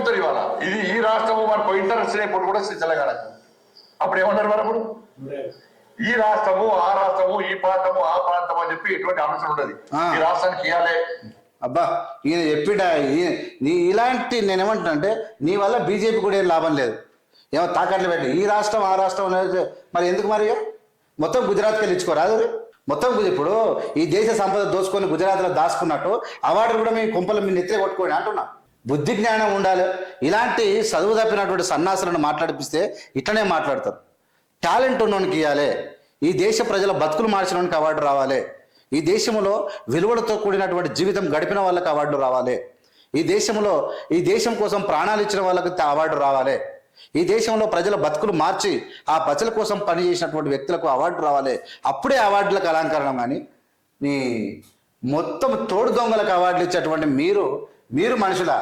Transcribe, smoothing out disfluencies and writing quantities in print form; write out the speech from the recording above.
చెప్తారు ఇవాళ ఇది ఈ రాష్ట్రము మనకు ఇంటరెస్ట్ లేకపోతే కూడా తెలంగాణకు అప్పుడు ఏమన్నారు మరి అప్పుడు ఈ రాష్ట్రము ఆ రాష్ట్రము ఈ ప్రాంతము ఆ ప్రాంతం అని చెప్పి ఎటువంటి అంశం ఉండదు ఈ రాష్ట్రానికి ఇవ్వాలి. అబ్బా ఈయన చెప్పిట ఇలాంటి నేనేమంటున్నా అంటే నీ వల్ల బీజేపీ కూడా ఏం లాభం లేదు. ఏమో తాకట్లు పెట్టి ఈ రాష్ట్రం ఆ రాష్ట్రం అనేది మరి ఎందుకు మరి మొత్తం గుజరాత్కి వెళ్ళి ఇచ్చుకోరాదు మొత్తం. ఇప్పుడు ఈ దేశ సంపద దోచుకొని గుజరాత్లో దాచుకున్నట్టు అవార్డు కూడా మీ కుంపలు మీ నెత్తిన కొట్టుకోండి అంటున్నా. బుద్ధి జ్ఞానం ఉండాలి. ఇలాంటి చదువు తప్పినటువంటి సన్నాసులను మాట్లాడిపిస్తే ఇట్లనే మాట్లాడతారు. టాలెంట్ ఉన్నోనికి ఇవ్వాలి. ఈ దేశ ప్రజల బతుకులు మార్చడానికి అవార్డు రావాలి. ఈ దేశంలో విలువలతో కూడినటువంటి జీవితం గడిపిన వాళ్ళకి అవార్డు రావాలి. ఈ దేశం కోసం ప్రాణాలు ఇచ్చిన వాళ్ళకి అవార్డు రావాలి. ఈ దేశంలో ప్రజల బతుకులు మార్చి ఆ ప్రజల కోసం పనిచేసినటువంటి వ్యక్తులకు అవార్డు రావాలి. అప్పుడే అవార్డులకు అలంకరణం. కానీ నీ మొత్తం తోడు దొంగలకు అవార్డులు ఇచ్చేటువంటి మీరు మనుషుల